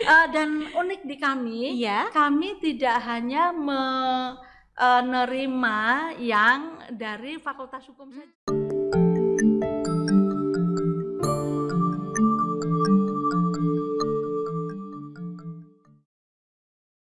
Dan unik di kami, Iya. kami tidak hanya menerima yang dari Fakultas Hukum saja.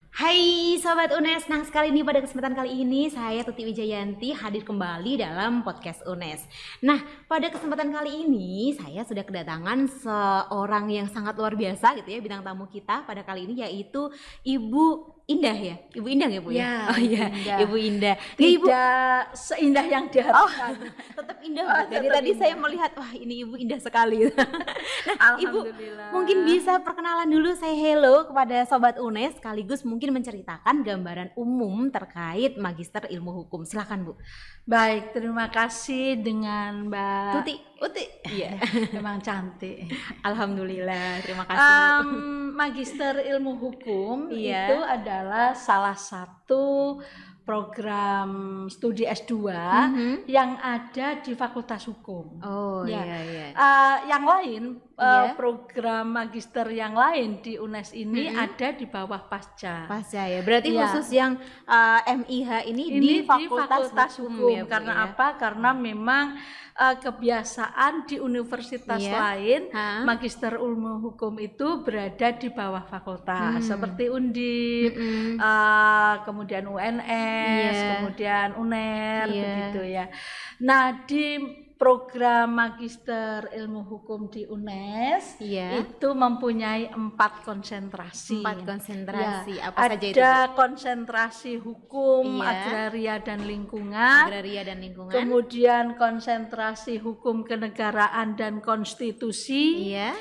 Hai Sobat UNES, senang sekali nih pada kesempatan kali ini saya Tuti Wijayanti hadir kembali dalam podcast UNES. Nah, pada kesempatan kali ini saya sudah kedatangan seorang yang sangat luar biasa gitu ya, bintang tamu kita pada kali ini yaitu Ibu Indah ya? Ibu Indah ya Bu ya? Ya, Oh iya, Ibu Indah. Tidak seindah yang diharapkan. Tetap indah Bu. Dari tadi saya melihat, wah ini Ibu indah sekali. Nah, Ibu mungkin bisa perkenalan dulu, saya hello kepada Sobat UNES sekaligus mungkin menceritakan gambaran umum terkait Magister Ilmu Hukum. Silakan Bu. Baik, terima kasih dengan Mbak Uti. Iya. Memang cantik. Alhamdulillah, terima kasih. Magister Ilmu Hukum Iya. itu adalah salah satu program studi S2 yang ada di Fakultas Hukum. Oh Ya. iya. Yang lain, Iya. program magister yang lain di UNES ini ada di bawah Pasca. Pasca ya. Berarti Iya. khusus yang MIH ini di Fakultas Hukum ya, Bu, karena ya? apa? Karena memang kebiasaan di universitas Iya. lain Ha? Magister Ilmu Hukum itu berada di bawah fakultas seperti Undip, kemudian UNS, Iya. kemudian UNER, Iya. begitu ya. Nah, di program Magister Ilmu Hukum di UNES Iya. itu mempunyai 4 konsentrasi. 4 konsentrasi. Ya, Apa saja itu, Bu? ada konsentrasi hukum, Iya. agraria dan lingkungan. Agraria dan lingkungan. Kemudian konsentrasi hukum kenegaraan dan konstitusi, Iya.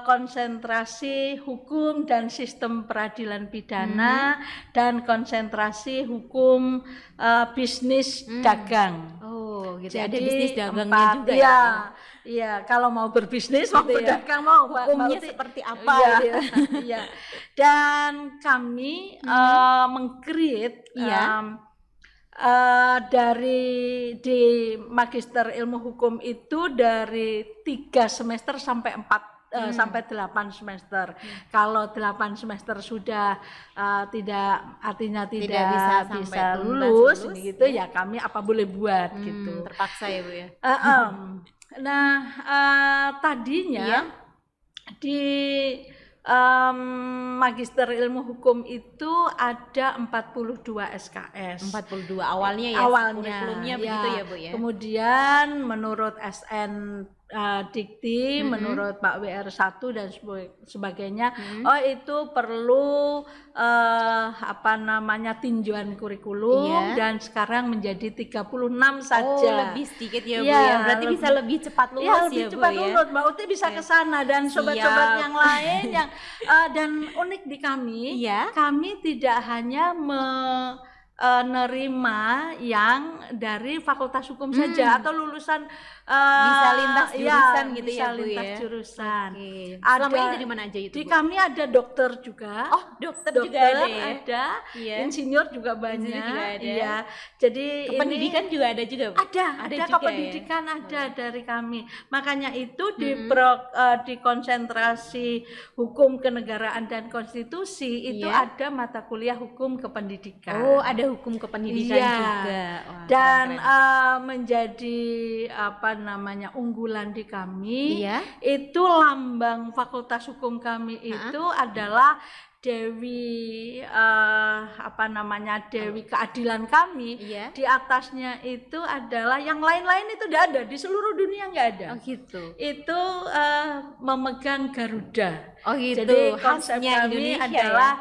konsentrasi hukum dan sistem peradilan pidana, dan konsentrasi hukum bisnis dagang. Oh, gitu. Jadi Ada bisnis dagangnya 4, juga ya. ya. Iya, kalau mau berbisnis, mau Gitu ya. berdagang, mau Hukumnya Uti. seperti apa Iya, gitu. iya. Dan kami meng-create Iya. dari di Magister Ilmu Hukum itu dari 3 semester sampai 4 sampai 8 semester. Kalau 8 semester sudah artinya tidak bisa sampai bisa lulus, gitu ya kami apa boleh buat gitu. Terpaksa ya, Bu ya. Nah, tadinya Iya. di Magister Ilmu Hukum itu ada 42 SKS. 42 awalnya ya. Kurikulumnya begitu ya, Bu ya. Kemudian menurut SN Dikti, menurut Pak WR1 dan sebagainya, oh itu perlu tinjauan kurikulum, Iya. dan sekarang menjadi 36 saja. Oh, lebih sedikit ya, Bu Iya, ya. Berarti bisa lebih cepat lulus ya, lebih Bu cepat ya. lulus. Mbak Uti bisa ke sana dan sobat-sobat yang lain yang dan unik di kami, Iya. kami tidak hanya menerima yang dari Fakultas Hukum saja atau lulusan Bisa lintas jurusan gitu bisa ya, Bu lintas ya. jurusan. Oke. Ada Selama ini dari mana aja itu, di Bu? kami ada dokter juga. Oh, dokter juga ada ya. ada, Iya. insinyur juga banyak. juga ada. Iya. Jadi Kependidikan juga ada juga, Bu? ada juga kependidikan ya? ada dari kami. Makanya itu di konsentrasi hukum kenegaraan dan konstitusi itu Iya. ada mata kuliah hukum kependidikan. Oh, ada hukum kependidikan Iya. juga. Wah, Dan keren-keren. menjadi unggulan di kami, Iya. itu lambang Fakultas Hukum kami itu adalah Dewi Dewi keadilan kami. Iya. Di atasnya itu adalah yang lain-lain itu tidak ada, di seluruh dunia nggak ada. Oh gitu. Itu memegang Garuda. Oh gitu. Jadi konsep Khasnya kami Indonesia adalah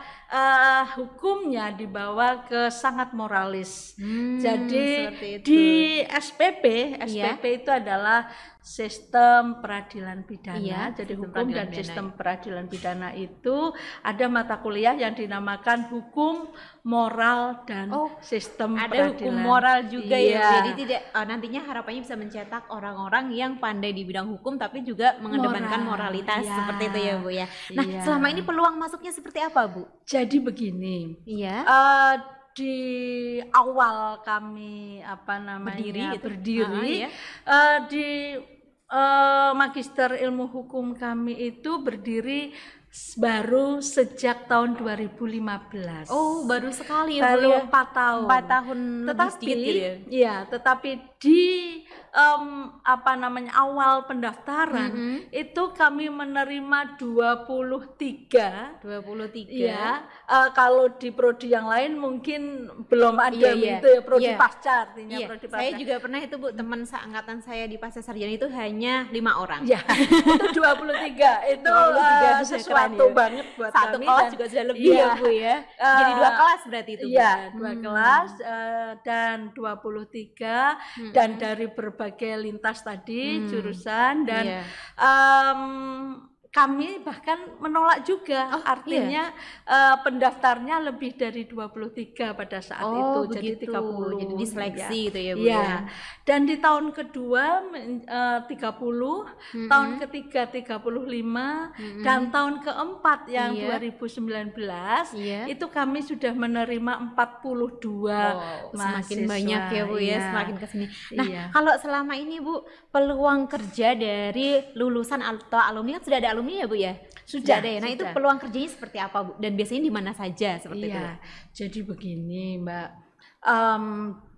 hukumnya dibawa ke sangat moralis. Jadi seperti itu. di SPP Iya. itu adalah sistem peradilan pidana. Iya, Jadi sistem hukum peradilan dan pidana. sistem peradilan pidana itu ada mata kuliah yang dinamakan hukum moral dan sistem Ada peradilan. hukum moral juga ya. Iya. Jadi tidak nantinya harapannya bisa mencetak orang-orang yang pandai di bidang hukum tapi juga mengedepankan moralitas Iya. seperti itu ya, Bu ya. Nah, Iya. selama ini peluang masuknya seperti apa, Bu? Jadi begini. Iya. Di awal kami Berdiri gitu. berdiri, Iya. di Magister Ilmu Hukum kami itu berdiri Baru sejak tahun 2015. Oh, baru sekali ya, baru Bu ya. 4 tahun. 4 tahun lebih Tetapi sedikit gitu ya. iya, tetapi di awal pendaftaran itu kami menerima 23. 23. Iya, kalau di prodi yang lain mungkin belum ada Iya, gitu ya, prodi iya. pasca artinya Iya, prodi pasca. saya juga pernah itu Bu, teman seangkatan saya di pasca sarjana itu hanya 5 orang. Ya, itu 23 itu 23 sesuatu keren ya. banget buat Satu kami kelas dan juga sudah lebih iya, ya Bu ya. Jadi 2 kelas berarti itu Bu. Iya, 2 kelas dan 23 dan dari berbagai lintas tadi jurusan dan Iya. kami bahkan menolak juga, artinya pendaftarnya lebih dari 23 pada saat itu, jadi 30. Jadi diseleksi gitu ya Bu Iya. ya. Dan di tahun kedua 30, tahun ketiga 35, dan tahun keempat yang 2019 itu kami sudah menerima 42 semakin mahasiswa. banyak ya Bu ya, Iya. semakin kesini. Nah, Iya. kalau selama ini Bu, peluang kerja dari lulusan atau alumni kan sudah ada alumni ya Bu ya? Sudah ada ya. Nah, itu sudah. peluang kerjanya seperti apa Bu? Dan biasanya di mana saja seperti itu? Iya, jadi begini Mbak,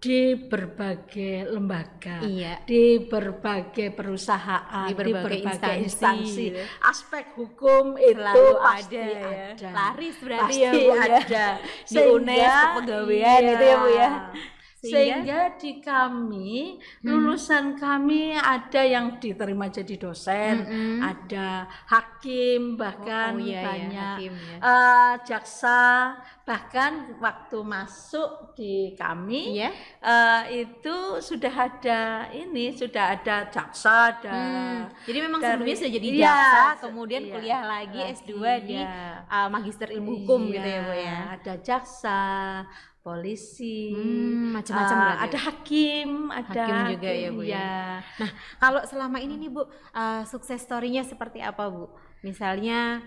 di berbagai lembaga, Iya. di berbagai perusahaan, Di berbagai instansi, gitu. aspek hukum itu Selalu pasti ada ya. ada. Laris berarti Pasti ya Bu ya. ada. Di UNES kepegawaian itu ya Bu ya. Sehingga di kami, lulusan kami ada yang diterima jadi dosen, ada hakim, bahkan banyak hakim ya. jaksa, bahkan waktu masuk di kami itu sudah ada jaksa, ada jadi memang sebelumnya sudah jadi iya, jaksa, kemudian kuliah lagi lagi, S2 di Magister Ilmu Hukum gitu ya Bu ya. Ada jaksa, polisi, macam-macam berarti. ada hakim, ada Hakim juga ya Bu ya. Nah, kalau selama ini nih Bu, sukses story-nya seperti apa Bu? Misalnya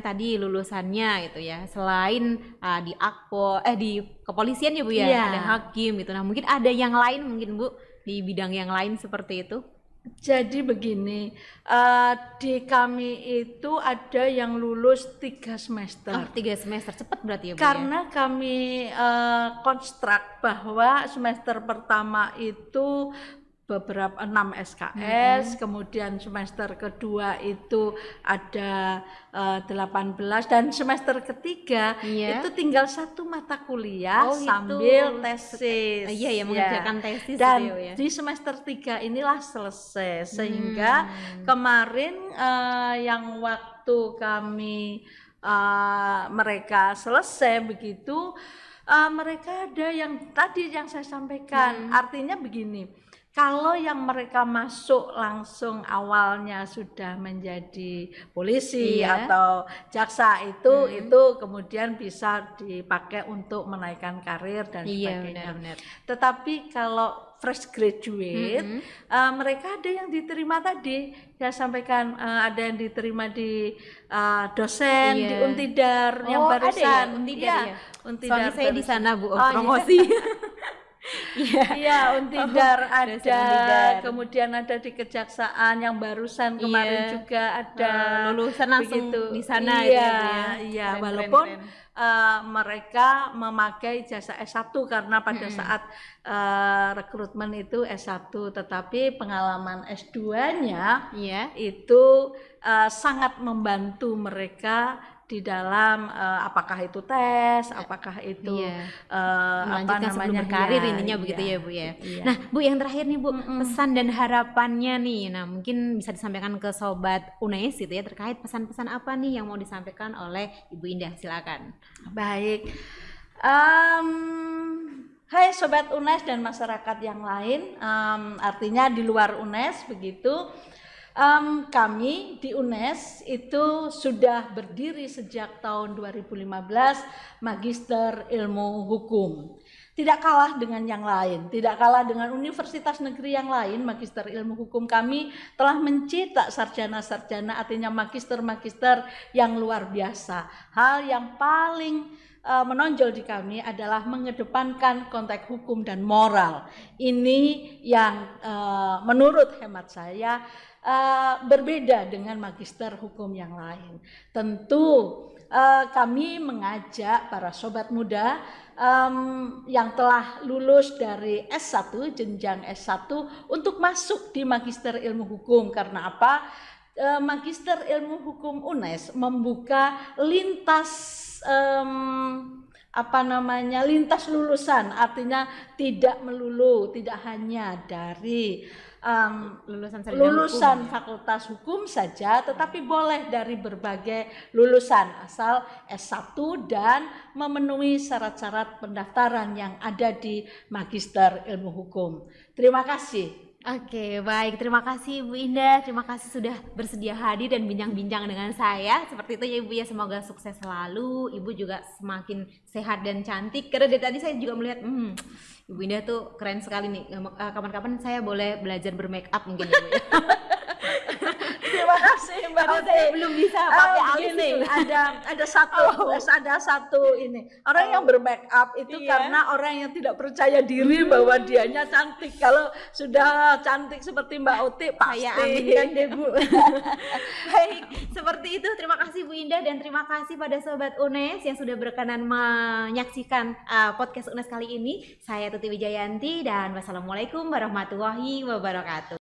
tadi lulusannya gitu ya, selain di Akpol, di kepolisian ya Bu ya, ada hakim gitu. Nah, mungkin ada yang lain mungkin Bu di bidang yang lain seperti itu? Jadi begini, di kami itu ada yang lulus 3 semester. 3 semester, cepat berarti ya Bu? Karena kami konstruk bahwa semester pertama itu beberapa 6 SKS, kemudian semester kedua itu ada 18 dan semester ketiga itu tinggal 1 mata kuliah sambil tesis. Iya ya, mengerjakan tesis dan gitu ya. di semester 3 inilah selesai sehingga kemarin yang waktu kami mereka selesai begitu, mereka ada yang tadi yang saya sampaikan, artinya begini. Kalau yang mereka masuk langsung awalnya sudah menjadi polisi atau jaksa itu kemudian bisa dipakai untuk menaikkan karir dan sebagainya. Benar. Tetapi kalau fresh graduate, mereka ada yang diterima tadi, saya sampaikan ada yang diterima di dosen di Untidar yang barusan. Untidar ya? Untidar suami saya di sana Bu, Oh, promosi. Iya, Untidar ada, kemudian ada di Kejaksaan yang barusan kemarin juga ada lulusan langsung begitu. di sana Iya, walaupun mereka memakai jasa S1 karena pada saat rekrutmen itu S1, tetapi pengalaman S2-nya itu sangat membantu mereka di dalam apakah itu tes, apakah itu melanjutkan sebelum berkarir intinya begitu ya Bu ya. Nah Bu, yang terakhir nih Bu, pesan dan harapannya nih, nah mungkin bisa disampaikan ke Sobat UNES gitu ya, terkait pesan-pesan apa nih yang mau disampaikan oleh Ibu Indah, silakan. Baik, hai Sobat UNES dan masyarakat yang lain, artinya di luar UNES begitu. Kami di UNES itu sudah berdiri sejak tahun 2015 Magister Ilmu Hukum. Tidak kalah dengan yang lain, tidak kalah dengan universitas negeri yang lain. Magister Ilmu Hukum kami telah mencetak sarjana-sarjana, artinya magister-magister yang luar biasa. Hal yang paling menonjol di kami adalah mengedepankan konteks hukum dan moral. Ini yang menurut hemat saya berbeda dengan magister hukum yang lain. Tentu kami mengajak para sobat muda yang telah lulus dari S1, jenjang S1 untuk masuk di Magister Ilmu Hukum. Karena apa? Magister Ilmu Hukum UNES membuka lintas lintas lulusan, artinya tidak melulu, tidak hanya dari lulusan fakultas hukum saja, tetapi boleh dari berbagai lulusan asal S1 dan memenuhi syarat-syarat pendaftaran yang ada di Magister Ilmu Hukum. Terima kasih. Oke, baik. Terima kasih Bu Indah. Terima kasih sudah bersedia hadir dan bincang-bincang dengan saya. Seperti itu ya Ibu ya, semoga sukses selalu. Ibu juga semakin sehat dan cantik. Karena dari tadi saya juga melihat, Ibu Indah tuh keren sekali nih. Kapan-kapan saya boleh belajar bermake up mungkin ya Bu ya. Terima kasih Mbak Uti. Saya belum bisa pakai alis ini. itu. Ada satu ini. Orang yang bermake up itu karena orang yang tidak percaya diri bahwa dianya cantik. Kalau sudah cantik seperti Mbak Uti, pasti. Saya aminkan deh Bu. Baik, seperti itu. Terima kasih Bu Indah dan terima kasih pada Sobat UNES yang sudah berkenan menyaksikan podcast UNES kali ini. Saya Tuti Wijayanti dan wassalamualaikum warahmatullahi wabarakatuh.